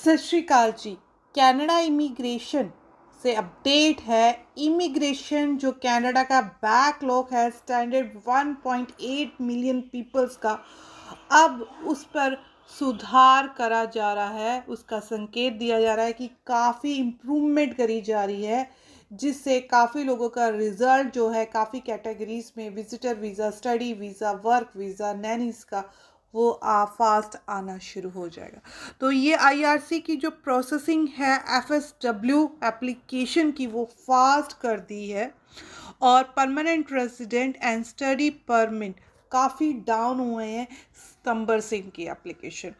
सत श्री अकाल जी। Canada immigration से अपडेट है। इमिग्रेशन जो कनाडा का बैकलॉग है स्टैंडर्ड 1.8 मिलियन पीपल्स का, अब उस पर सुधार करा जा रहा है। उसका संकेत दिया जा रहा है कि काफ़ी इम्प्रूवमेंट करी जा रही है, जिससे काफ़ी लोगों का रिज़ल्ट जो है काफ़ी कैटेगरीज में visitor visa, study visa, work visa, nannies का वो फास्ट आना शुरू हो जाएगा। तो ये आईआरसी की जो प्रोसेसिंग है एफएसडब्ल्यू एप्लीकेशन की वो फास्ट कर दी है, और permanent resident and study permit काफ़ी डाउन हुए हैं सितंबर से इनकी एप्लीकेशन।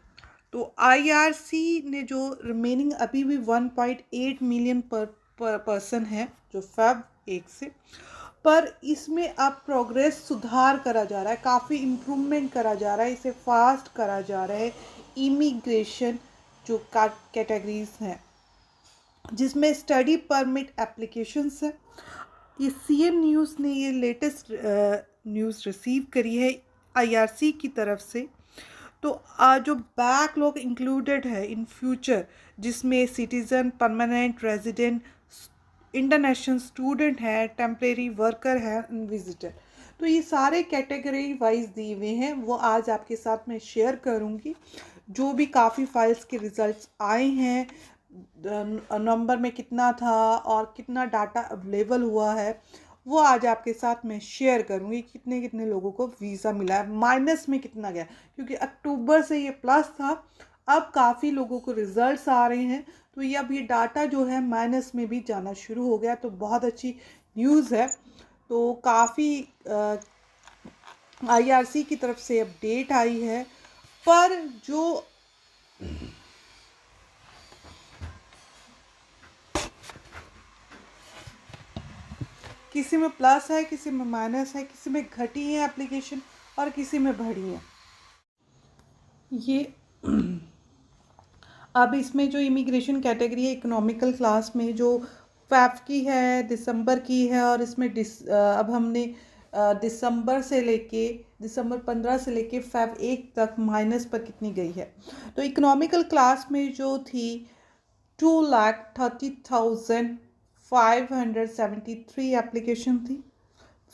तो आईआरसी ने जो रिमेनिंग अभी भी 1.8 मिलियन पर्सन है जो फेब 1 से, पर इसमें अब प्रोग्रेस सुधार करा जा रहा है, काफ़ी इम्प्रूवमेंट करा जा रहा है, इसे फास्ट करा जा रहा है। इमिग्रेशन जो कैटेगरीज हैं जिसमें स्टडी परमिट एप्लीकेशंस है, ये सीएन न्यूज़ ने ये लेटेस्ट न्यूज़ रिसीव करी है आईआरसी की तरफ से। तो जो बैकलॉग इंक्लूडेड है इन फ्यूचर, जिसमें citizen, permanent resident, international student है, टेम्परेरी वर्कर है, विजिटर, तो ये सारे कैटेगरी वाइज दिए हुए हैं। वो आज आपके साथ मैं शेयर करूँगी। जो भी काफ़ी फाइल्स के रिज़ल्ट्स आए हैं, नवंबर में कितना था और कितना डाटा अवेलेबल हुआ है, वो आज आपके साथ मैं शेयर करूँगी। कितने कितने लोगों को वीज़ा मिला है, माइनस में कितना गया, क्योंकि अक्टूबर से ये प्लस था, अब काफ़ी लोगों को रिजल्ट्स आ रहे हैं, तो ये अब ये डाटा जो है माइनस में भी जाना शुरू हो गया। तो बहुत अच्छी न्यूज़ है। तो काफ़ी आईआरसी की तरफ से अपडेट आई है, पर जो किसी में प्लस है, किसी में माइनस है, किसी में घटी है एप्लीकेशन और किसी में बढ़ी है। ये अब इसमें जो इमिग्रेशन कैटेगरी है इकोनॉमिकल क्लास में, जो फैब की है, दिसंबर की है, और इसमें अब हमने दिसंबर 15 से लेके फैब 1 तक माइनस पर कितनी गई है। तो इकोनॉमिकल क्लास में जो थी 2,30,573 एप्लीकेशन थी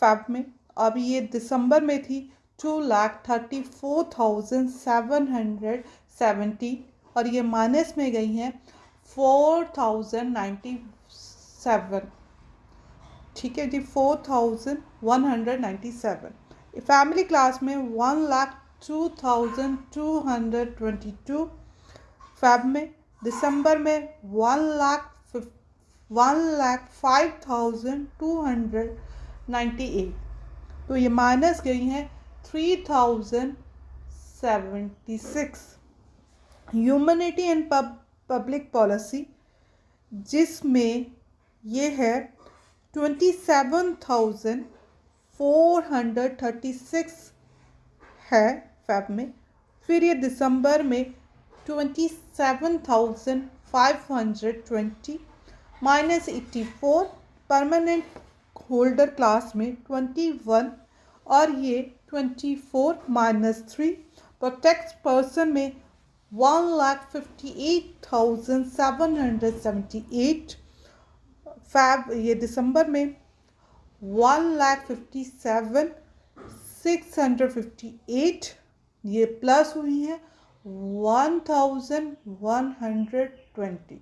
फैब में। अब ये दिसंबर में थी 2,34,770, और ये माइनस में गई हैं 4,097। ठीक है जी, 4,197। फैमिली क्लास में 1,02,222 फैब में। दिसंबर में 1,05,298। तो ये माइनस गई हैं 3,076। ह्यूमनिटी एंड पब्लिक पॉलिसी, जिसमें ये है 27,436 है फैब में। फिर ये दिसंबर में 27,520 माइनस 84। परमानेंट होल्डर क्लास में 21, और ये 24 माइनस 3। प्रोटेक्ट पर्सन में 1,58,778 फैब ये दिसंबर में। 1,57,658 ये प्लस हुई हैं 1,120।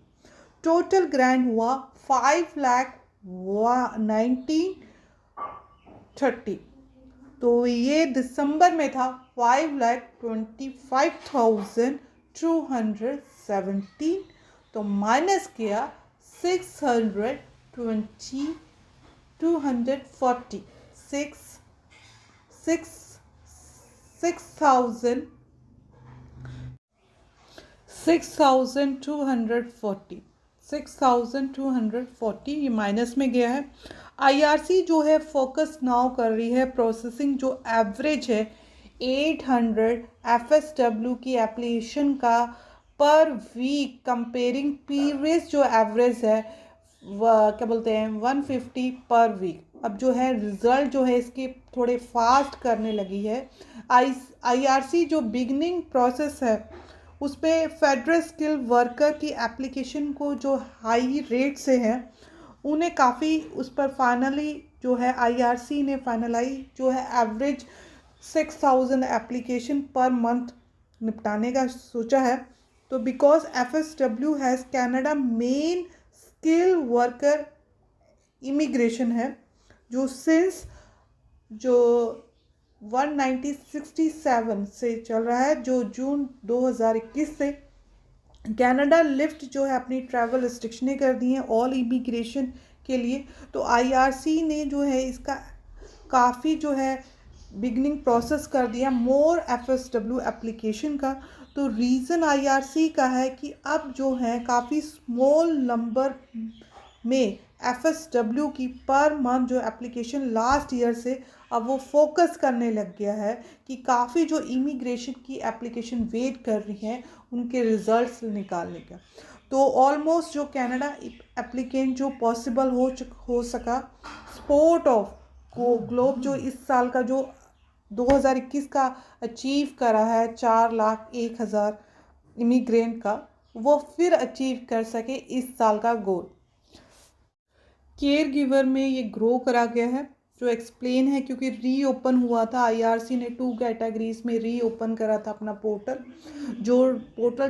टोटल ग्रांट हुआ 5,19,30। तो ये दिसंबर में था 5,25,217। तो माइनस किया 620, 240, 6,240 ये माइनस में गया है। आईआरसी जो है फोकस नाउ कर रही है प्रोसेसिंग जो एवरेज है 800 एफएसडब्ल्यू की एप्लीकेशन का पर वीक, कंपेयरिंग प्रीवियस जो एवरेज है क्या बोलते हैं 150 पर वीक। अब जो है रिज़ल्ट जो है इसके थोड़े फास्ट करने लगी है। आईआरसी जो बिगनिंग प्रोसेस है उस पर फेडरल स्किल वर्कर की एप्लीकेशन को जो हाई रेट से है उन्हें काफ़ी उस पर फाइनली जो है आईआरसी ने फाइनलाइज जो है एवरेज 6,000 एप्लीकेशन पर मंथ निपटाने का सोचा है। तो because FSW has Canada main skill worker immigration है जो सिंस जो 1967 से चल रहा है, जो जून 2021 से कनाडा लिफ्ट जो है अपनी ट्रैवल रिस्ट्रिक्शनें कर दी हैं ऑल इमिग्रेशन के लिए। तो आईआरसी ने जो है इसका काफ़ी जो है बिगनिंग प्रोसेस कर दिया मोर FSW एप्लीकेशन का। तो रीज़न आईआरसी का है कि अब जो है काफ़ी स्मॉल नंबर में FSW की पर मंथ जो एप्लीकेशन लास्ट ईयर से अब वो फोकस करने लग गया है कि काफ़ी जो इमिग्रेशन की एप्लीकेशन वेट कर रही हैं उनके रिजल्ट्स निकालने का। तो ऑलमोस्ट जो कनाडा एप्लीकेंट जो पॉसिबल हो सका स्पोर्ट ऑफ ग्लोब जो इस साल का जो 2021 का अचीव करा है 4,01,000 इमिग्रेंट का, वो फिर अचीव कर सके इस साल का गोल। केयर गिवर में ये ग्रो करा गया है जो एक्सप्लेन है क्योंकि रीओपन हुआ था। आईआरसी ने 2 कैटेगरीज में रीओपन करा था अपना पोर्टल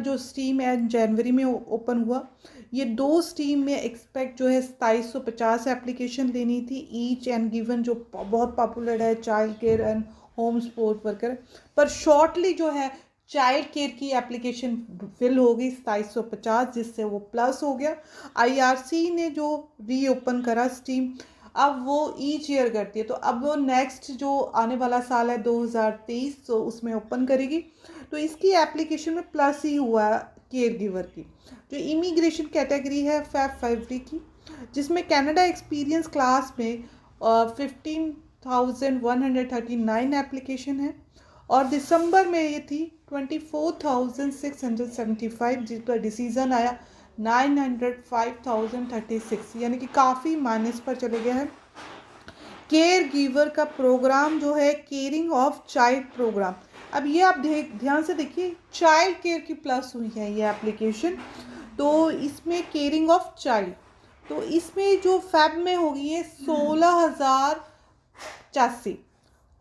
जो स्टीम है जनवरी में ओपन हुआ। ये 2 स्टीम में एक्सपेक्ट जो है 2750 एप्लीकेशन लेनी थी ईच एंड गिवन जो बहुत पॉपुलर है child care and home support worker. पर शॉर्टली जो है चाइल्ड केयर की एप्लीकेशन फिल हो गई 2750 जिससे वो प्लस हो गया। आईआरसी ने जो रीओपन करा स्टीम अब वो ईच ईयर करती है, तो अब वो नेक्स्ट जो आने वाला साल है 2023 तो उसमें ओपन करेगी। तो इसकी एप्लीकेशन में प्लस ही हुआ केयर गिवर की। जो इमिग्रेशन कैटेगरी है फरवरी की जिसमें कनाडा एक्सपीरियंस क्लास में 15,139 एप्लीकेशन है और दिसंबर में ये थी 24,675 जिस पर डिसीज़न आया 905,036 यानी कि काफ़ी माइनस पर चले गए हैं। केयर गिवर का प्रोग्राम जो है केयरिंग ऑफ चाइल्ड प्रोग्राम, अब ये आप ध्यान से देखिए चाइल्ड केयर की प्लस हुई है ये एप्लीकेशन। तो इसमें केयरिंग ऑफ चाइल्ड तो इसमें जो फैब में होगी ये 16,085।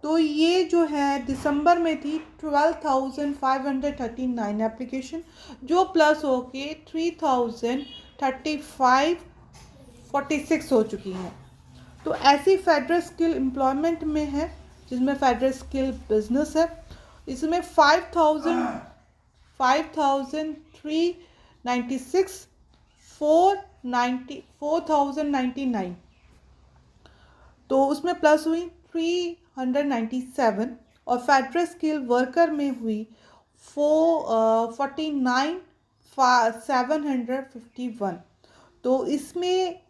तो ये जो है दिसंबर में थी 12,539 एप्लीकेशन जो प्लस होके 3,035,46 हो चुकी हैं। तो ऐसी फेडरल स्किल एम्प्लॉयमेंट में है जिसमें फेडरल स्किल बिजनेस है इसमें 5,396 4,099 तो उसमें प्लस हुई 397 और फेडरल स्किल वर्कर में हुई 49,751। तो इसमें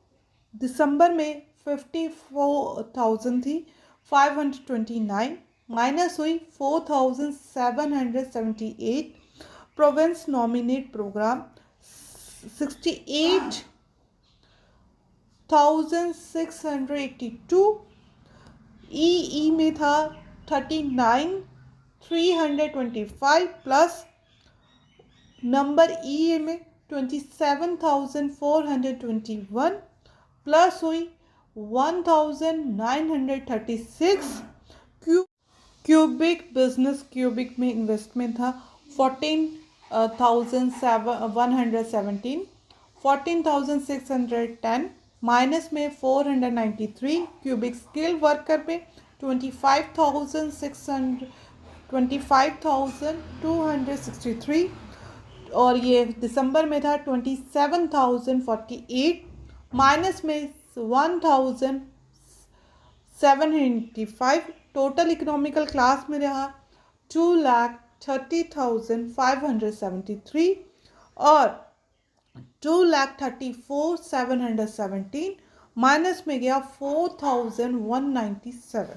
दिसंबर में 54,000 थी 529 माइनस हुई 4,778। Province nominate programme 68,682। ई में था 39,325 प्लस नंबर ई में 27,421 प्लस हुई 1,936। क्यूबिक बिजनेस क्यूबिक में इन्वेस्टमेंट था 14,117 14,610 माइनस में 493। क्यूबिक स्किल वर्कर पे 25,263 और ये दिसंबर में था 27,048 माइनस में 1,785। टोटल इकोनॉमिकल क्लास में रहा 2,30,573 और 2,34,717 माइनस में गया 4,197।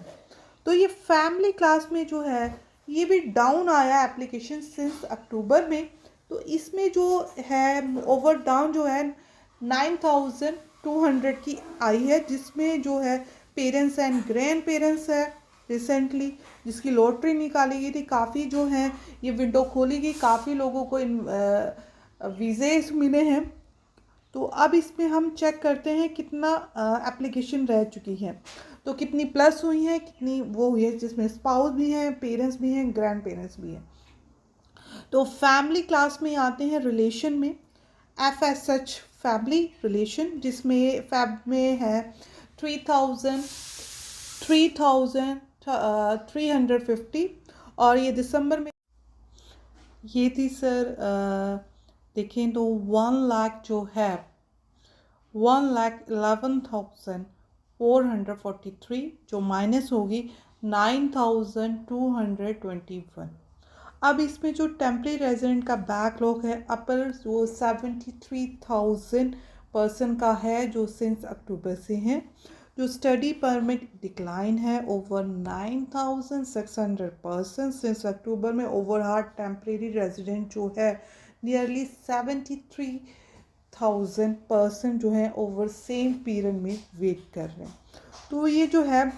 तो ये फैमिली क्लास में जो है ये भी डाउन आया एप्लीकेशन सिंस अक्टूबर में। तो इसमें जो है ओवर डाउन जो है 9,200 की आई है जिसमें जो है पेरेंट्स एंड ग्रैंड पेरेंट्स है रिसेंटली, जिसकी लॉटरी निकाली गई थी। काफ़ी जो हैं ये विंडो खोली गई, काफ़ी लोगों को इन वीज़े मिले हैं। तो अब इसमें हम चेक करते हैं कितना एप्लीकेशन रह चुकी है, तो कितनी प्लस हुई है, कितनी वो हुई है, जिसमें स्पाउस भी हैं, पेरेंट्स भी हैं, ग्रैंड पेरेंट्स भी हैं। तो फैमिली क्लास में आते हैं रिलेशन में, F S H family relation, जिसमें फैब में है 3,350 और ये दिसंबर में ये थी सर। देखें तो 1 लाख जो है 1,11,443 जो माइनस होगी 9,221। अब इसमें जो टेम्परेरी रेजिडेंट का बैकलॉग है अपर वो 73,000 पर्सन का है, जो सिंस अक्टूबर से है। जो स्टडी परमिट डिक्लाइन है ओवर 9,600 पर्सन सिंस अक्टूबर में। ओवरऑल टेम्परेरी रेजिडेंट जो है नियरली 73,000 पर्सन जो है ओवर सेम पीरियड में वेट कर रहे हैं। तो ये जो है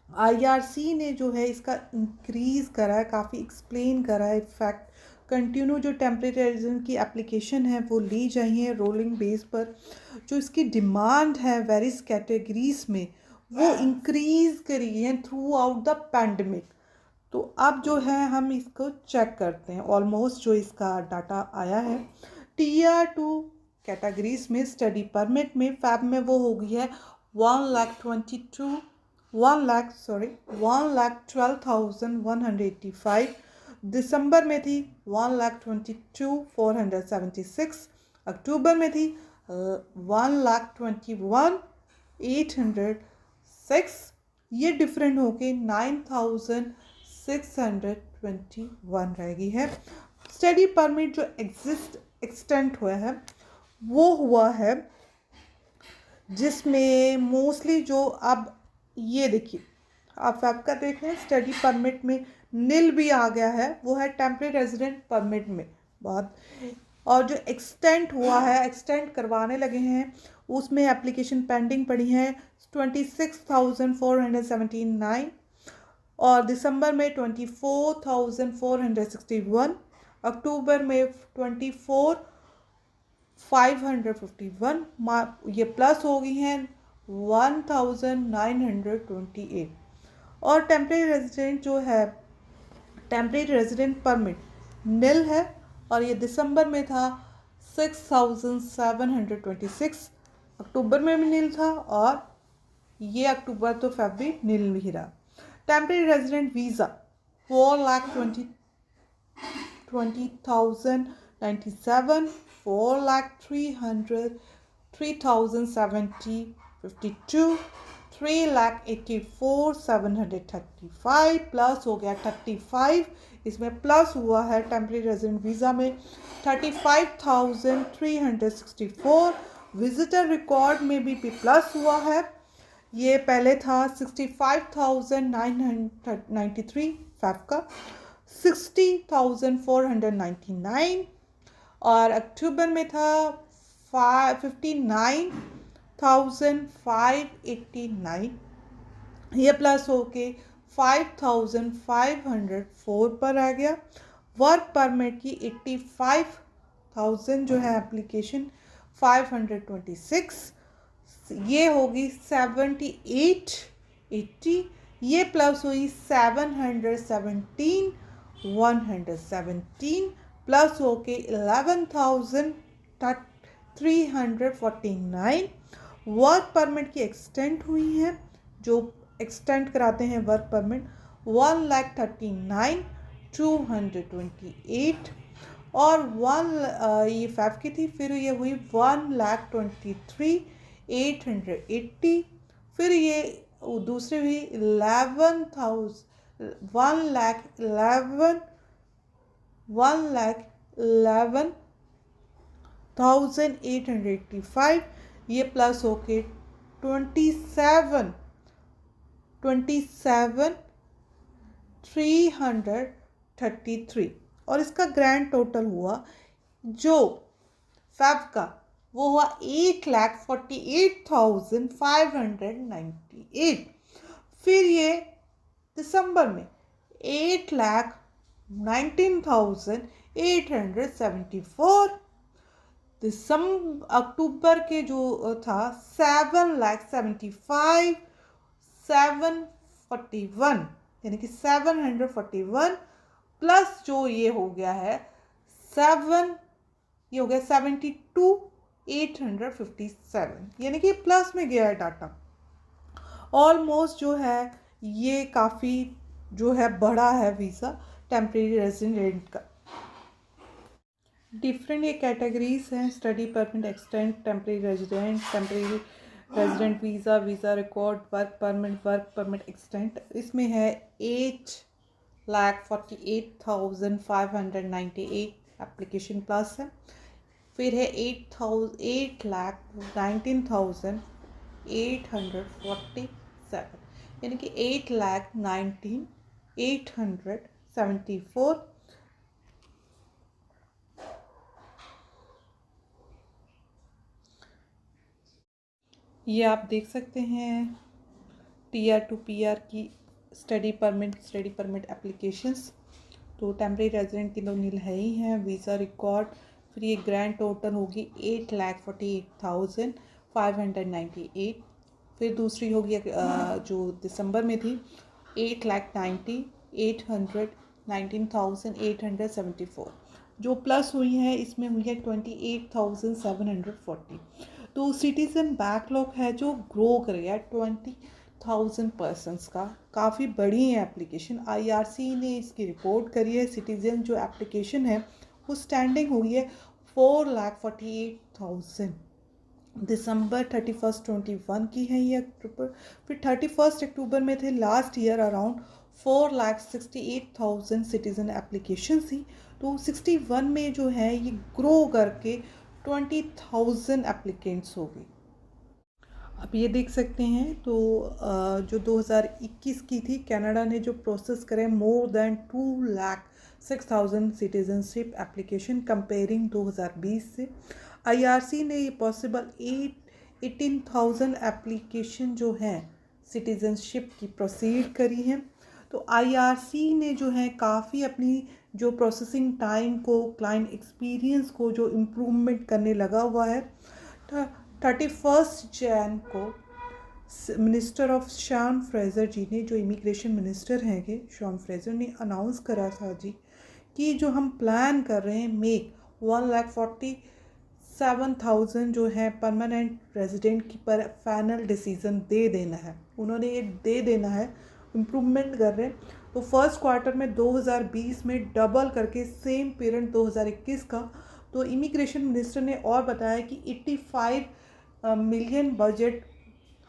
आईआरसी ने जो है इसका इंक्रीज़ करा है, काफ़ी एक्सप्लेन करा है। फैक्ट कंटिन्यू जो टेम्परेरी रेजिडेंट की एप्लीकेशन है वो ली जाइए रोलिंग बेस पर। जो इसकी डिमांड है वेरियस कैटेगरीज में वो इंक्रीज़ करी है थ्रू आउट द पैंडमिक। तो अब जो है हम इसको चेक करते हैं। ऑलमोस्ट जो इसका डाटा आया है टीआर 2 कैटेगरीज में स्टडी परमिट में फैब में वो हो गई है 1,12,185। दिसंबर में थी 1,22,476। अक्टूबर में थी 1,21,806। ये डिफरेंट होके 9,621 रहेगी है। स्टडी परमिट जो एक्सटेंट हुआ है वो हुआ है जिसमें मोस्टली जो अब ये देखिए आप आपका देख रहे हैं स्टडी परमिट में नील भी आ गया है, वो है टेम्परेरी रेजिडेंट परमिट में बहुत। और जो एक्सटेंट हुआ है, एक्सटेंड करवाने लगे हैं, उसमें एप्लीकेशन पेंडिंग पड़ी है 26,479 और दिसंबर में 24,461, अक्टूबर में 24,551, ये प्लस हो गई हैं 1,928। और टेम्परेरी रेजिडेंट जो है टेम्परेरी रेजिडेंट परमिट नील है और ये दिसंबर में था 6,726, अक्टूबर में भी नील था और ये अक्टूबर तो फरवरी नील भी रहा। टेम्परेरी रेजिडेंट वीज़ा 4,20,097, 4,300,3,070, 52, 3,84,735 प्लस हो गया 35। इसमें प्लस हुआ है टेम्परेरी रेजिडेंट वीज़ा में 35,364। विजिटर रिकॉर्ड में भी प्लस हुआ है, ये पहले था 65,993 फैब का 60,499 और अक्टूबर में था 59,589। ये प्लस होके 5,504 पर आ गया। वर्क परमिट की 85,000 जो है एप्लीकेशन 526, ये होगी 7880। ये प्लस हुई 717 117 प्लस होके 11,349। वर्क परमिट की एक्सटेंड हुई है, जो एक्सटेंड कराते हैं वर्क परमिट 1,39,228 और ये 5 की थी। फिर ये हुई 1,23,880। फिर ये दूसरी हुई 1,11,885। ये प्लस होके 27,333 और इसका ग्रैंड टोटल हुआ जो फैब का वो हुआ 1,48,598। फिर ये दिसंबर में 8,19,874। अक्टूबर के जो था 7,75,741, यानी कि 741 प्लस जो ये हो गया है 7, ये हो गया 72,857, यानी कि प्लस में गया है डाटा। ऑलमोस्ट जो है ये काफ़ी जो है बड़ा है वीज़ा टेम्परेरी रेजिडेंट का। डिफरेंट ये कैटेगरीज हैं, study permit, extend, temporary resident visa, visa record, work permit extend. इसमें है 8,48,598 एप्लीकेशन प्लस है। फिर है 8,19,847, यानी कि 8,19,874। ये आप देख सकते हैं टीआर टू पीआर की स्टडी परमिट एप्लीकेशंस। तो टेम्परेरी रेजिडेंट की तो नील है ही हैं। वीज़ा रिकॉर्ड फिर ये ग्रैंड टोटल होगी 8,48,598। फिर दूसरी होगी जो दिसंबर में थी 8,19,874। जो प्लस हुई है इसमें हुई है 28,740। तो सिटीज़न बैकलॉग है जो ग्रो कर गया 20,000 पर्सनस का, काफ़ी बड़ी है एप्लीकेशन। आईआरसी ने इसकी रिपोर्ट करी है। सिटीज़न जो एप्लीकेशन है वो स्टैंडिंग हुई है 4,48,000। दिसंबर 31 21 की है ये अक्टूबर। फिर 31 अक्टूबर में थे last year around 4,68,000 citizen application थी। तो 61 में जो है ये ग्रो करके 20,000 एप्लीकेंट्स हो गई। अब ये देख सकते हैं तो जो 2021 की थी, कनाडा ने जो प्रोसेस करे more than 2,06,000 citizenship application comparing 2020 से। आईआरसी ने ये पॉसिबल 18,000 एप्लीकेशन जो हैं सिटीजनशिप की प्रोसीड करी हैं। तो आईआरसी ने जो है काफ़ी अपनी जो प्रोसेसिंग टाइम को, क्लाइंट एक्सपीरियंस को जो इम्प्रूवमेंट करने लगा हुआ है। 31 जैन को मिनिस्टर ऑफ शॉन फ्रेजर जी ने, जो इमिग्रेशन मिनिस्टर हैं कि शॉन फ्रेजर ने अनाउंस करा था जी कि जो हम प्लान कर रहे हैं मेक 1,47,000 जो है परमानेंट रेजिडेंट की पर फाइनल डिसीज़न दे देना है। उन्होंने ये दे देना है, इम्प्रूवमेंट कर रहे हैं। तो फर्स्ट क्वार्टर में 2020 में डबल करके सेम पीरियड 2021 का। तो इमिग्रेशन मिनिस्टर ने और बताया कि 85 मिलियन बजट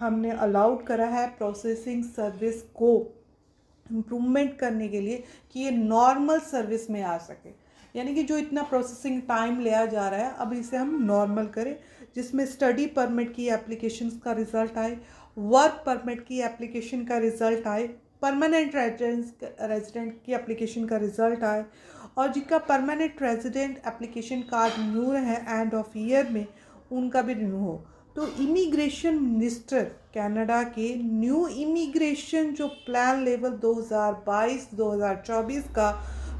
हमने अलाउड करा है प्रोसेसिंग सर्विस को इम्प्रूवमेंट करने के लिए कि ये नॉर्मल सर्विस में आ सके। यानी कि जो इतना प्रोसेसिंग टाइम लिया जा रहा है अब इसे हम नॉर्मल करें, जिसमें स्टडी परमिट की एप्लीकेशन का रिज़ल्ट आए, वर्क परमिट की एप्लीकेशन का रिज़ल्ट आए, परमानेंट रेजिडेंट की एप्लीकेशन का रिज़ल्ट आए, और जिनका permanent resident application card new है एंड ऑफ ईयर में उनका भी रिन्यू हो। तो इमिग्रेशन मिनिस्टर कनाडा के न्यू इमिग्रेशन जो प्लान लेवल 2022-2024 का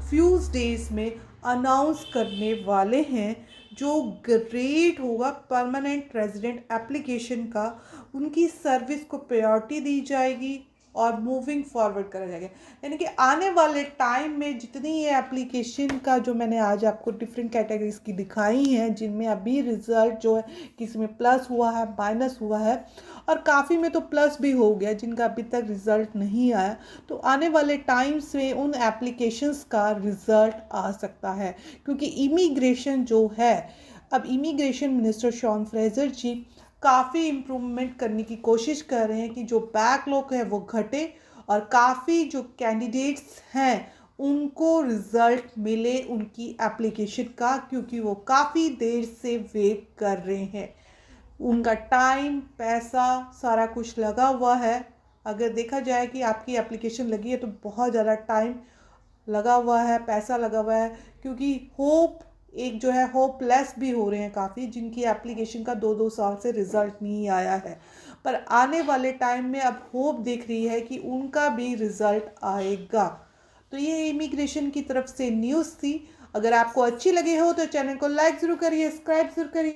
फ्यूज डेज में अनाउंस करने वाले हैं। जो ग्रेड होगा परमानेंट रेजिडेंट एप्लीकेशन का, उनकी सर्विस को प्रायोरिटी दी जाएगी और मूविंग फॉरवर्ड करा जाएगा। यानी कि आने वाले टाइम में जितनी ये एप्लीकेशन का जो मैंने आज आपको डिफरेंट कैटेगरीज की दिखाई हैं, जिनमें अभी रिज़ल्ट जो है किसी में प्लस हुआ है, माइनस हुआ है, और काफ़ी में तो प्लस भी हो गया जिनका अभी तक रिज़ल्ट नहीं आया। तो आने वाले टाइम्स में उन एप्लीकेशंस का रिज़ल्ट आ सकता है, क्योंकि इमिग्रेशन जो है, अब इमिग्रेशन मिनिस्टर शॉन फ्रेजर जी काफ़ी इम्प्रूवमेंट करने की कोशिश कर रहे हैं कि जो बैकलॉग है वो घटे और काफ़ी जो कैंडिडेट्स हैं उनको रिज़ल्ट मिले उनकी एप्लीकेशन का, क्योंकि वो काफ़ी देर से वेट कर रहे हैं। उनका टाइम, पैसा, सारा कुछ लगा हुआ है। अगर देखा जाए कि आपकी एप्लीकेशन लगी है तो बहुत ज़्यादा टाइम लगा हुआ है, पैसा लगा हुआ है, क्योंकि होप एक जो है होपलेस भी हो रहे हैं काफ़ी, जिनकी एप्लीकेशन का 2-2 साल से रिज़ल्ट नहीं आया है। पर आने वाले टाइम में अब होप दिख रही है कि उनका भी रिज़ल्ट आएगा। तो ये इमिग्रेशन की तरफ से न्यूज़ थी। अगर आपको अच्छी लगी हो तो चैनल को लाइक ज़रूर करिए, सब्सक्राइब ज़रूर करिए।